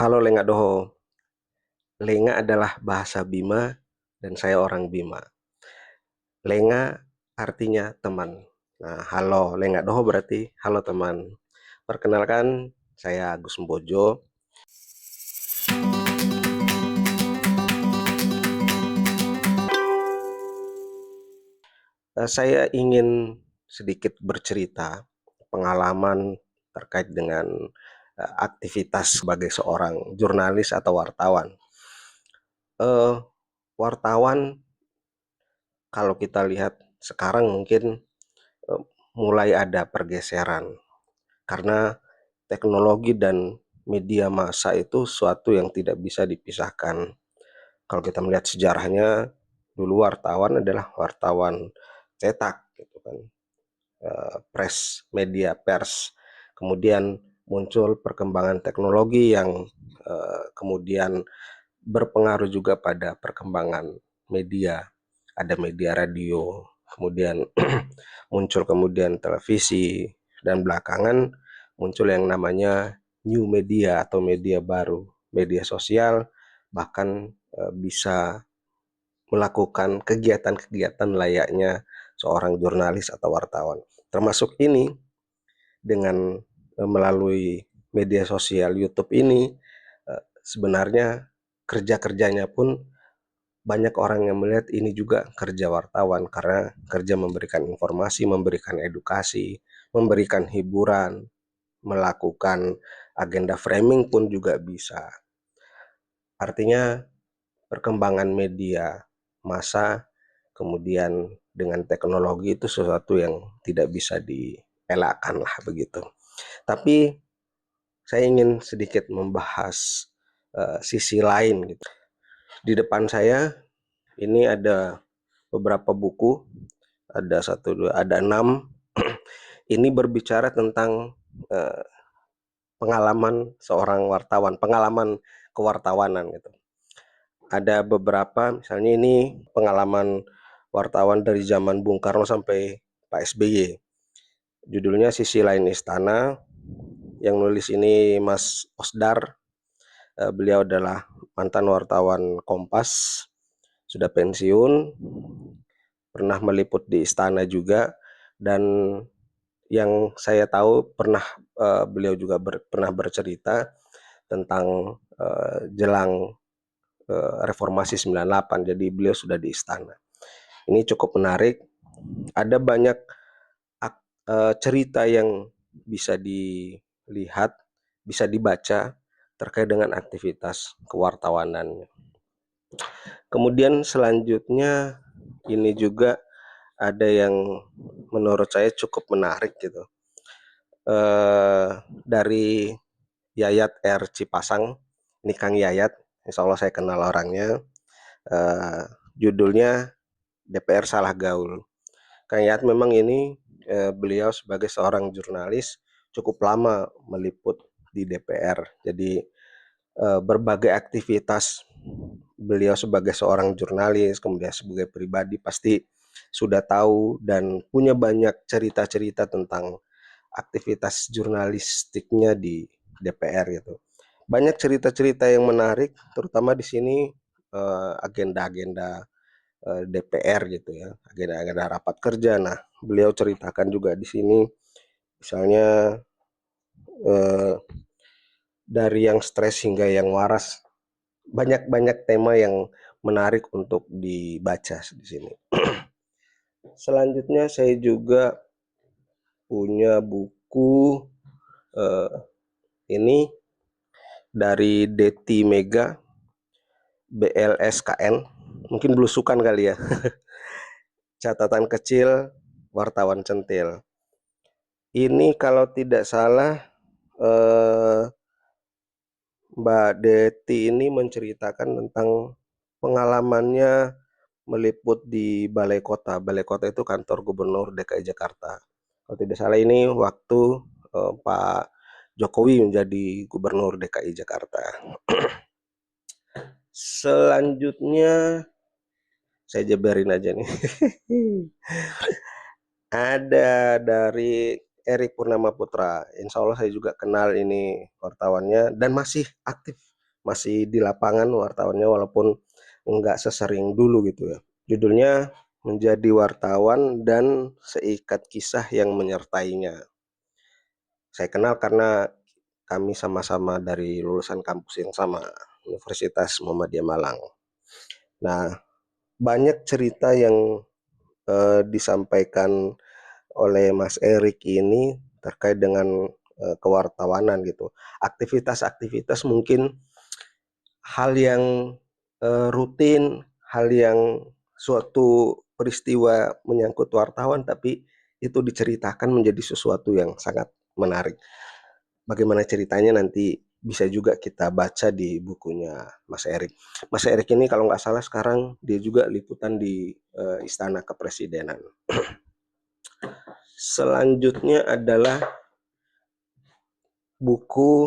Halo Lenga Doho. Lenga adalah bahasa Bima dan saya orang Bima. Lenga artinya teman. Nah, halo Lenga Doho berarti halo teman. Perkenalkan, saya Agus Mbojo. Saya ingin sedikit bercerita pengalaman terkait dengan aktivitas sebagai seorang jurnalis atau wartawan. Eh, Wartawan kalau kita lihat sekarang mungkin mulai ada pergeseran karena teknologi dan media massa itu suatu yang tidak bisa dipisahkan. Kalau kita melihat sejarahnya, dulu wartawan adalah wartawan cetak, gitu kan, press, media pers. Kemudian muncul perkembangan teknologi yang kemudian berpengaruh juga pada perkembangan media. Ada media radio, kemudian muncul kemudian televisi, dan belakangan muncul yang namanya new media atau media baru, media sosial, bahkan bisa melakukan kegiatan-kegiatan layaknya seorang jurnalis atau wartawan. Termasuk ini dengan melalui media sosial YouTube ini, sebenarnya kerja-kerjanya pun banyak orang yang melihat ini juga kerja wartawan karena kerja memberikan informasi, memberikan edukasi, memberikan hiburan, melakukan agenda framing pun juga bisa. Artinya perkembangan media massa kemudian dengan teknologi itu sesuatu yang tidak bisa dielakkan lah begitu. Tapi saya ingin sedikit membahas sisi lain gitu. Di depan saya ini ada beberapa buku, ada satu dua, ada 6. Ini berbicara tentang eh, pengalaman seorang wartawan, pengalaman kewartawanan gitu. Ada beberapa, misalnya ini pengalaman wartawan dari zaman Bung Karno sampai Pak SBY. Judulnya Sisi Lain Istana. Yang nulis ini Mas Osdar. Beliau adalah mantan wartawan Kompas, sudah pensiun, pernah meliput di istana juga, dan yang saya tahu beliau juga pernah bercerita tentang jelang reformasi 98, jadi beliau sudah di istana. Ini cukup menarik, ada banyak cerita yang bisa dilihat, bisa dibaca terkait dengan aktivitas kewartawanan. Kemudian selanjutnya ini juga ada yang menurut saya cukup menarik gitu. Dari Yayat R. Cipasang, ini Kang Yayat, insya Allah saya kenal orangnya. Judulnya DPR Salah Gaul. Kang Yayat memang ini beliau sebagai seorang jurnalis cukup lama meliput di DPR. Jadi berbagai aktivitas beliau sebagai seorang jurnalis, kemudian sebagai pribadi pasti sudah tahu dan punya banyak cerita-cerita tentang aktivitas jurnalistiknya di DPR gitu. Banyak cerita-cerita yang menarik, terutama di sini agenda-agenda DPR gitu ya, agenda-agenda rapat kerja. Nah, beliau ceritakan juga di sini, misalnya dari yang stres hingga yang waras, banyak-banyak tema yang menarik untuk dibaca di sini. Selanjutnya saya juga punya buku ini dari Deti Mega, BLSKN, mungkin belusukan kali ya. Catatan kecil wartawan centil. Ini kalau tidak salah Mbak Deti ini menceritakan tentang pengalamannya meliput di Balai Kota. Balai Kota itu kantor Gubernur DKI Jakarta. Kalau tidak salah ini waktu Pak Jokowi menjadi Gubernur DKI Jakarta. Selanjutnya saya jabarin aja nih. Ada dari Erik Purnama Putra. Insya Allah saya juga kenal ini wartawannya dan masih aktif masih di lapangan wartawannya walaupun nggak sesering dulu gitu ya. Judulnya Menjadi Wartawan dan Seikat Kisah yang Menyertainya. Saya kenal karena kami sama-sama dari lulusan kampus yang sama, Universitas Muhammadiyah Malang. Nah, banyak cerita yang disampaikan oleh Mas Erik ini terkait dengan kewartawanan gitu. Aktivitas-aktivitas mungkin hal yang rutin, hal yang suatu peristiwa menyangkut wartawan, tapi itu diceritakan menjadi sesuatu yang sangat menarik. Bagaimana ceritanya nanti bisa juga kita baca di bukunya Mas Erik. Mas Erik ini kalau nggak salah sekarang dia juga liputan di Istana Kepresidenan. Selanjutnya adalah buku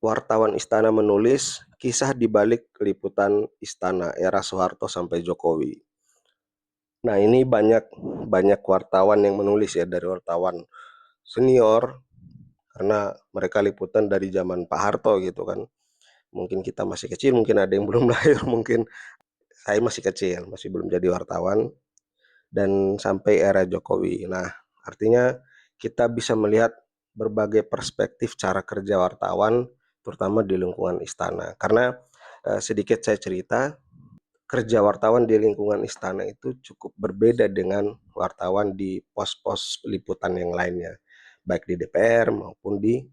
Wartawan Istana Menulis, Kisah di Balik Liputan Istana Era Soeharto sampai Jokowi. Nah, ini banyak wartawan yang menulis ya, dari wartawan senior karena mereka liputan dari zaman Pak Harto gitu kan. Mungkin kita masih kecil, mungkin ada yang belum lahir, mungkin saya masih kecil, masih belum jadi wartawan, dan sampai era Jokowi. Nah, artinya kita bisa melihat berbagai perspektif cara kerja wartawan, terutama di lingkungan istana. Karena sedikit saya cerita, kerja wartawan di lingkungan istana itu cukup berbeda dengan wartawan di pos-pos liputan yang lainnya, baik di DPR maupun di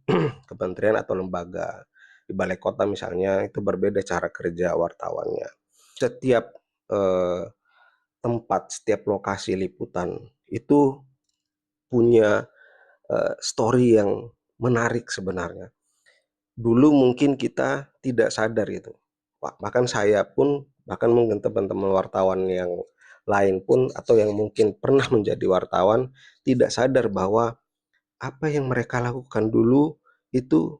kementerian atau lembaga. Di balai kota misalnya, itu berbeda cara kerja wartawannya. Setiap tempat, setiap lokasi liputan itu punya story yang menarik sebenarnya. Dulu mungkin kita tidak sadar itu. Bahkan saya pun, bahkan mungkin teman-teman wartawan yang lain pun, atau yang mungkin pernah menjadi wartawan, tidak sadar bahwa apa yang mereka lakukan dulu itu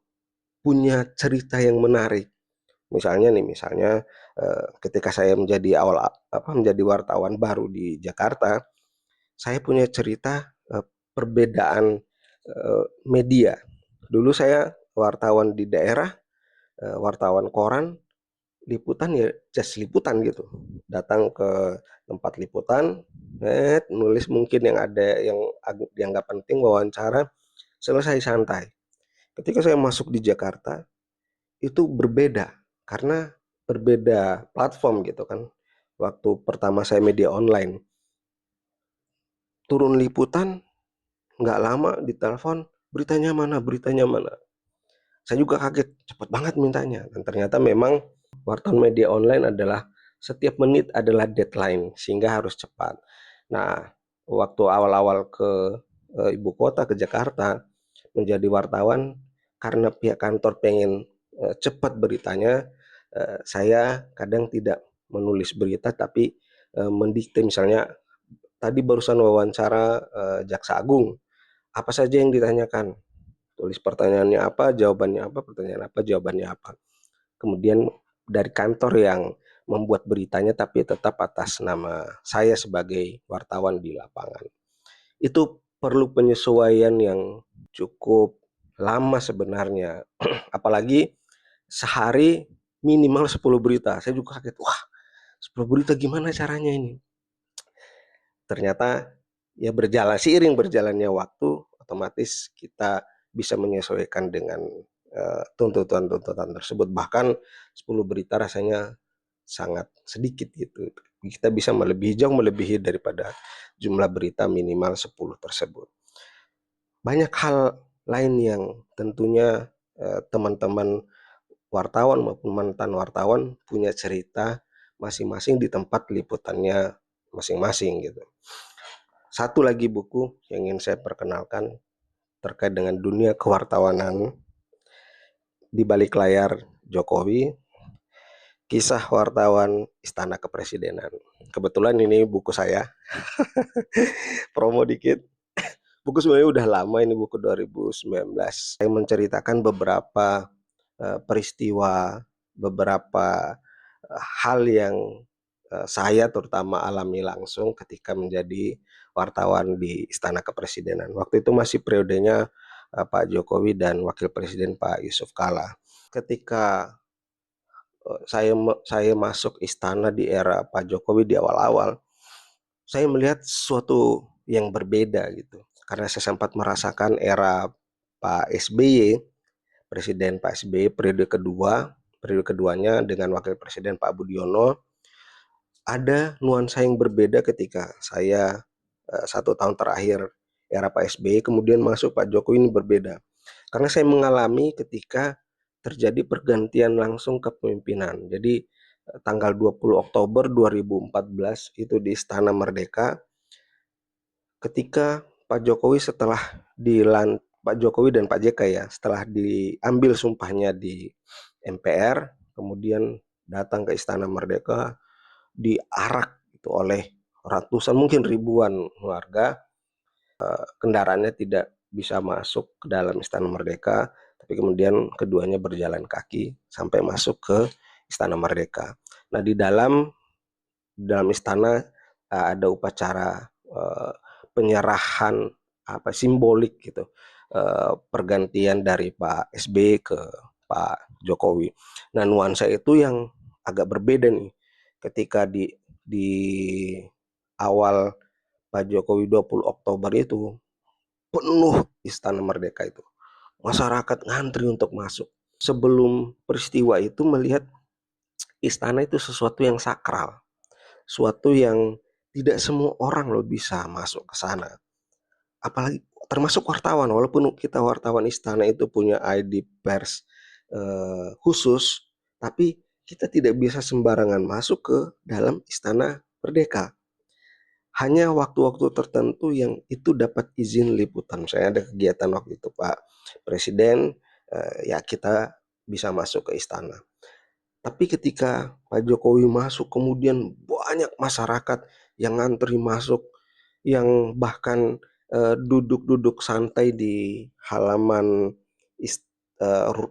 punya cerita yang menarik. Misalnya ketika saya menjadi wartawan baru di Jakarta, saya punya cerita perbedaan media. Dulu saya wartawan di daerah, wartawan koran, liputan ya just liputan gitu. Datang ke tempat liputan, nulis mungkin yang ada yang dianggap penting, wawancara, selesai santai. Ketika saya masuk di Jakarta, itu berbeda karena berbeda platform gitu kan. Waktu pertama saya media online, turun liputan, nggak lama ditelepon, beritanya mana. Saya juga kaget, cepat banget mintanya. Dan ternyata memang wartawan media online adalah setiap menit adalah deadline, sehingga harus cepat. Nah, waktu awal-awal ke ibu kota, ke Jakarta, menjadi wartawan, karena pihak kantor pengen cepat beritanya, saya kadang tidak menulis berita, tapi mendikte. Misalnya, tadi barusan wawancara Jaksa Agung, apa saja yang ditanyakan, tulis pertanyaannya apa, jawabannya apa, pertanyaan apa, jawabannya apa. Kemudian dari kantor yang membuat beritanya, tapi tetap atas nama saya sebagai wartawan di lapangan. Itu perlu penyesuaian yang cukup lama sebenarnya. Apalagi sehari minimal 10 berita. Saya juga kaget, wah 10 berita gimana caranya ini? Ternyata ya seiring berjalannya waktu, otomatis kita bisa menyesuaikan dengan tuntutan-tuntutan tersebut. Bahkan 10 berita rasanya sangat sedikit gitu. Kita bisa jauh melebihi daripada jumlah berita minimal 10 tersebut. Banyak hal lain yang tentunya teman-teman wartawan maupun mantan wartawan punya cerita masing-masing di tempat liputannya masing-masing gitu. Satu lagi buku yang ingin saya perkenalkan terkait dengan dunia kewartawanan, Di Balik Layar Jokowi, Kisah Wartawan Istana Kepresidenan. Kebetulan ini buku saya, promo dikit. Buku sebenarnya udah lama, ini buku 2019. Saya menceritakan beberapa peristiwa, beberapa hal yang saya terutama alami langsung ketika menjadi wartawan di Istana Kepresidenan. Waktu itu masih periodenya Pak Jokowi dan Wakil Presiden Pak Yusuf Kala. ketika saya masuk istana di era Pak Jokowi di awal-awal, saya melihat sesuatu yang berbeda gitu. Karena saya sempat merasakan era Pak SBY, Presiden Pak SBY periode keduanya dengan Wakil Presiden Pak Budiono, ada nuansa yang berbeda ketika saya 1 tahun terakhir era Pak SBY, kemudian masuk Pak Jokowi ini berbeda. Karena saya mengalami ketika terjadi pergantian langsung kepemimpinan. Jadi tanggal 20 Oktober 2014 itu di Istana Merdeka, ketika Pak Jokowi Pak Jokowi dan Pak JK ya, setelah diambil sumpahnya di MPR, kemudian datang ke Istana Merdeka, diarak itu oleh ratusan mungkin ribuan warga. Kendaraannya tidak bisa masuk ke dalam Istana Merdeka, tapi kemudian keduanya berjalan kaki sampai masuk ke Istana Merdeka. Nah, di dalam istana ada upacara penyerahan simbolik gitu, pergantian dari Pak SBY ke Pak Jokowi. Nah, nuansa itu yang agak berbeda nih ketika di awal Pak Jokowi 20 Oktober itu penuh Istana Merdeka itu. Masyarakat ngantri untuk masuk. Sebelum peristiwa itu melihat istana itu sesuatu yang sakral. Suatu yang tidak semua orang loh bisa masuk ke sana. Apalagi termasuk wartawan, walaupun kita wartawan istana itu punya ID pers khusus, tapi kita tidak bisa sembarangan masuk ke dalam Istana Merdeka. Hanya waktu-waktu tertentu yang itu dapat izin liputan. Saya ada kegiatan waktu itu Pak Presiden, ya kita bisa masuk ke istana. Tapi ketika Pak Jokowi masuk, kemudian banyak masyarakat yang ngantri masuk, yang bahkan duduk-duduk santai di halaman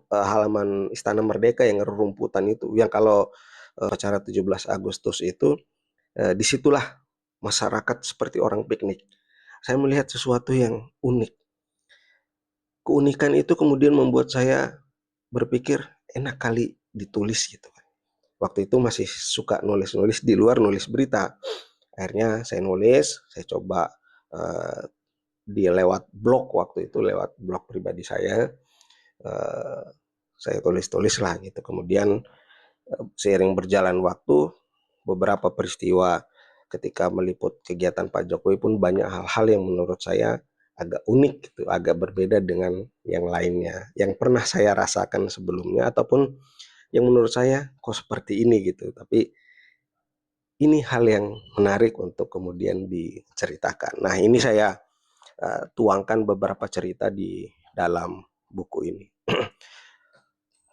halaman Istana Merdeka yang rerumputan itu, yang kalau acara 17 Agustus itu disitulah masyarakat seperti orang piknik. Saya melihat sesuatu yang unik. Keunikan itu kemudian membuat saya berpikir enak kali ditulis gitu. Waktu itu masih suka nulis-nulis di luar, nulis berita. Akhirnya saya nulis, saya coba di lewat blog waktu itu, lewat blog pribadi saya tulis-tulis lah gitu. Kemudian seiring berjalan waktu, beberapa peristiwa ketika meliput kegiatan Pak Jokowi pun banyak hal-hal yang menurut saya agak unik gitu, agak berbeda dengan yang lainnya, yang pernah saya rasakan sebelumnya ataupun yang menurut saya kok seperti ini gitu. Tapi ini hal yang menarik untuk kemudian diceritakan. Nah, ini saya tuangkan beberapa cerita di dalam buku ini.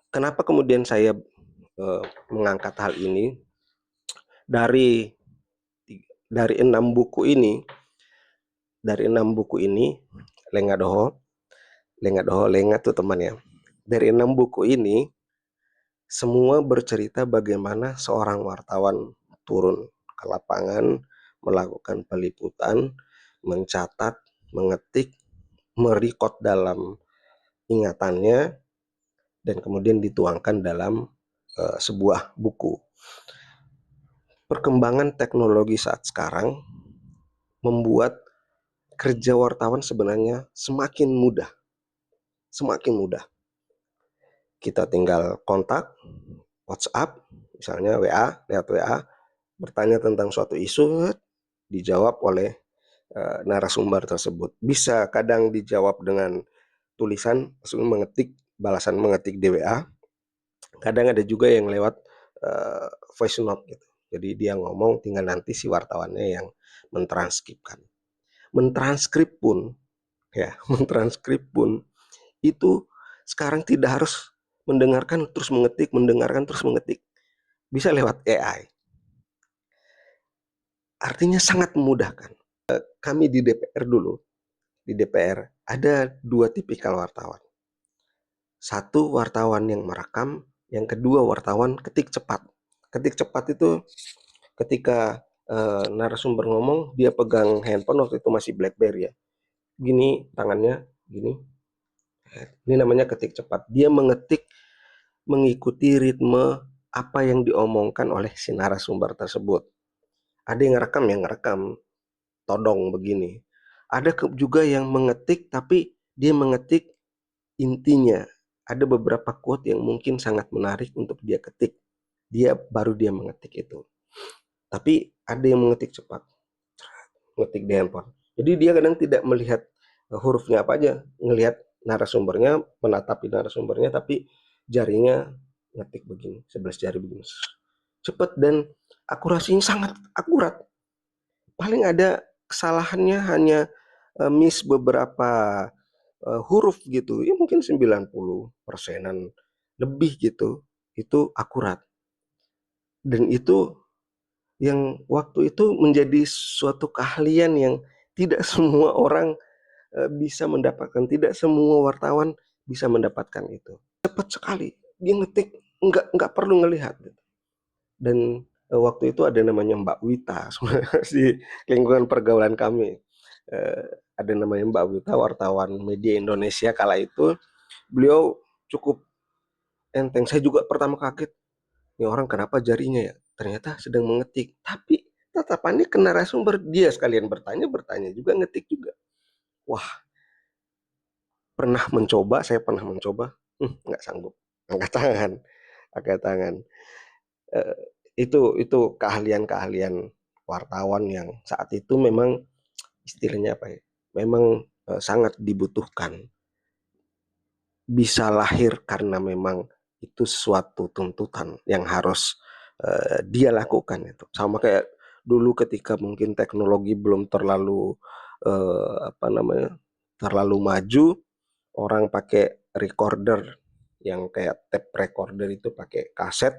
Kenapa kemudian saya mengangkat hal ini? Dari 6 buku ini, Lenga Doho Lenga tuh temannya. Dari 6 buku ini semua bercerita bagaimana seorang wartawan turun ke lapangan, melakukan peliputan, mencatat, mengetik, merekod dalam ingatannya, dan kemudian dituangkan dalam sebuah buku. Perkembangan teknologi saat sekarang membuat kerja wartawan sebenarnya semakin mudah. Kita tinggal kontak, WhatsApp, misalnya lewat WA, bertanya tentang suatu isu, dijawab oleh narasumber tersebut. Bisa kadang dijawab dengan tulisan, maksudnya balasan mengetik di WA. Kadang ada juga yang lewat voice note gitu. Jadi dia ngomong, tinggal nanti si wartawannya yang mentranskripkan. Mentranskrip pun itu sekarang tidak harus mendengarkan terus mengetik. Bisa lewat AI. Artinya sangat memudahkan. Kami di DPR ada 2 tipikal wartawan. Satu wartawan yang merekam, yang kedua wartawan ketik cepat. Ketik cepat itu ketika narasumber ngomong, dia pegang handphone, waktu itu masih BlackBerry ya. Gini tangannya, gini. Ini namanya ketik cepat. Dia mengetik mengikuti ritme apa yang diomongkan oleh si narasumber tersebut. Ada yang ngerekam todong begini. Ada juga yang mengetik tapi dia mengetik intinya. Ada beberapa quote yang mungkin sangat menarik untuk dia ketik. Dia mengetik itu. Tapi ada yang mengetik cepat, ngetik di handphone. Jadi dia kadang tidak melihat hurufnya apa aja, ngelihat narasumbernya, menatapi narasumbernya, tapi jarinya ngetik begini, 11 jari begini. Cepat dan akurasinya sangat akurat. Paling ada kesalahannya hanya miss beberapa huruf gitu. Ya mungkin 90%-an lebih gitu. Itu akurat. Dan itu yang waktu itu menjadi suatu keahlian yang tidak semua orang bisa mendapatkan, tidak semua wartawan bisa mendapatkan itu. Cepat sekali, dia ngetik, nggak perlu ngelihat. Dan waktu itu ada namanya Mbak Wita di lingkungan pergaulan kami. Ada namanya Mbak Wita, wartawan media Indonesia kala itu. Beliau cukup enteng. Saya juga pertama kaget, ini orang kenapa jarinya ya? Ternyata sedang mengetik. Tapi tatapannya ke narasumber, dia sekalian bertanya juga, ngetik juga. Wah, saya pernah mencoba, nggak sanggup, angkat tangan. Eh, itu keahlian-keahlian wartawan yang saat itu memang istilahnya apa ya? Memang sangat dibutuhkan. Bisa lahir karena memang itu suatu tuntutan yang harus dia lakukan itu. Sama kayak dulu ketika mungkin teknologi belum terlalu apa namanya? Terlalu maju, orang pakai recorder yang kayak tape recorder itu pakai kaset,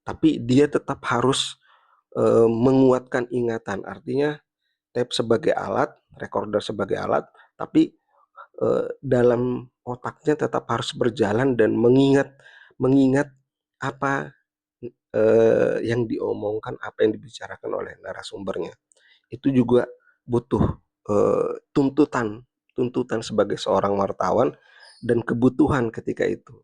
tapi dia tetap harus menguatkan ingatan. Artinya tape sebagai alat, recorder sebagai alat, tapi dalam otaknya tetap harus berjalan dan mengingat apa yang diomongkan, apa yang dibicarakan oleh narasumbernya. Itu juga butuh tuntutan tuntutan sebagai seorang wartawan dan kebutuhan ketika itu.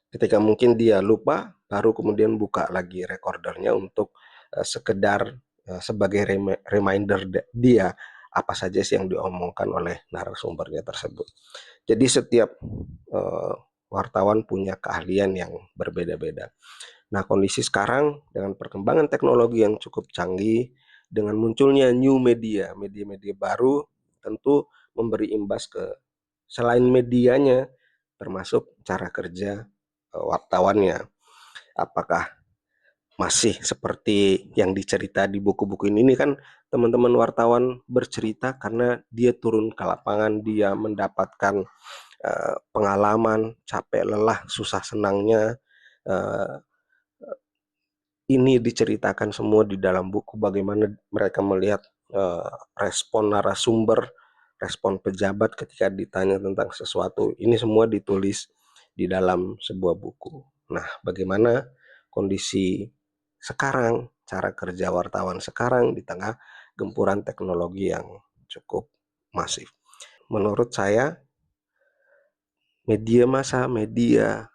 Ketika mungkin dia lupa, baru kemudian buka lagi recordernya untuk sekedar sebagai reminder dia apa saja sih yang diomongkan oleh narasumbernya tersebut. Jadi setiap wartawan punya keahlian yang berbeda-beda. Nah, kondisi sekarang dengan perkembangan teknologi yang cukup canggih, dengan munculnya new media, media-media baru, tentu memberi imbas ke selain medianya, termasuk cara kerja wartawannya. Apakah masih seperti yang dicerita di buku-buku ini kan teman-teman wartawan bercerita karena dia turun ke lapangan, dia mendapatkan pengalaman, capek, lelah, susah senangnya. Ini diceritakan semua di dalam buku, bagaimana mereka melihat respon narasumber, respon pejabat ketika ditanya tentang sesuatu. Ini semua ditulis di dalam sebuah buku. Nah, bagaimana kondisi sekarang, cara kerja wartawan sekarang di tengah gempuran teknologi yang cukup masif. Menurut saya, media massa, media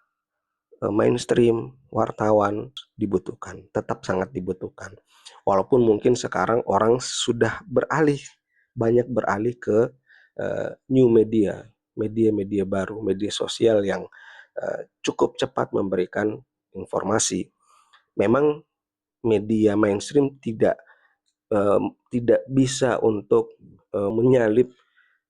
mainstream, wartawan dibutuhkan, tetap sangat dibutuhkan. Walaupun mungkin sekarang orang sudah banyak beralih ke new media, media-media baru, media sosial yang cukup cepat memberikan informasi. Memang media mainstream tidak bisa untuk menyalip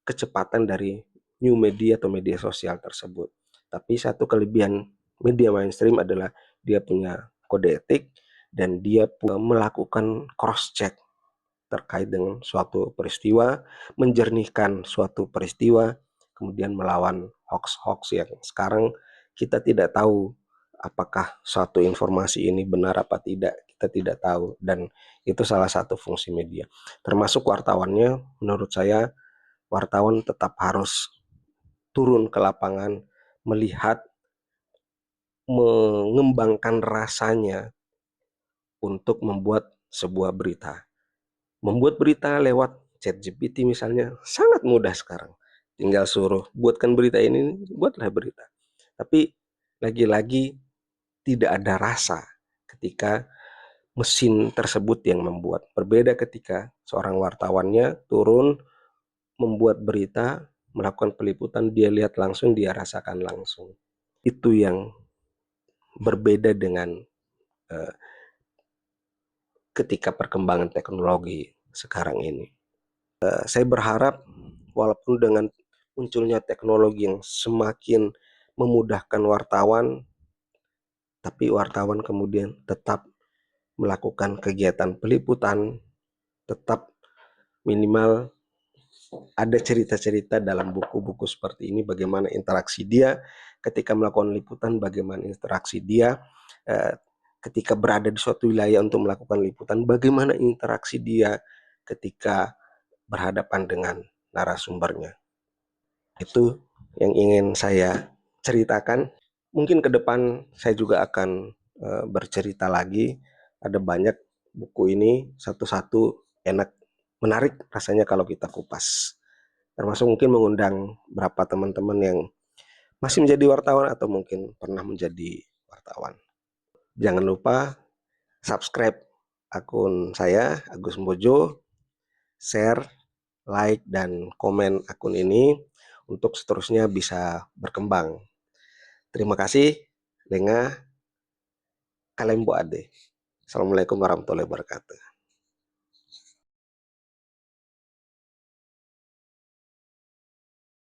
kecepatan dari new media atau media sosial tersebut. Tapi satu kelebihan media mainstream adalah dia punya kode etik dan dia melakukan cross check terkait dengan suatu peristiwa, menjernihkan suatu peristiwa, kemudian melawan hoax-hoax yang sekarang kita tidak tahu apakah suatu informasi ini benar apa tidak, kita tidak tahu, dan itu salah satu fungsi media. Termasuk wartawannya, menurut saya wartawan tetap harus turun ke lapangan, melihat, mengembangkan rasanya untuk membuat sebuah berita. Membuat berita lewat ChatGPT misalnya sangat mudah sekarang. Tinggal suruh buatkan berita ini, buatlah berita. Tapi lagi-lagi tidak ada rasa ketika mesin tersebut yang membuat. Berbeda ketika seorang wartawannya turun membuat berita, melakukan peliputan, dia lihat langsung, dia rasakan langsung. Itu yang berbeda dengan ketika perkembangan teknologi sekarang ini. Saya berharap walaupun dengan munculnya teknologi yang semakin memudahkan wartawan, tapi wartawan kemudian tetap melakukan kegiatan peliputan, tetap minimal ada cerita-cerita dalam buku-buku seperti ini, bagaimana interaksi dia ketika melakukan liputan, bagaimana interaksi dia ketika berada di suatu wilayah untuk melakukan liputan, bagaimana interaksi dia ketika berhadapan dengan narasumbernya. Itu yang ingin saya ceritakan. Mungkin ke depan saya juga akan bercerita lagi. Ada banyak buku ini, satu-satu enak, menarik rasanya kalau kita kupas. Termasuk mungkin mengundang beberapa teman-teman yang masih menjadi wartawan atau mungkin pernah menjadi wartawan. Jangan lupa subscribe akun saya, Agus Mbojo, share, like, dan komen akun ini untuk seterusnya bisa berkembang. Terima kasih. Lenga Kalembo Ade. Assalamualaikum warahmatullahi wabarakatuh.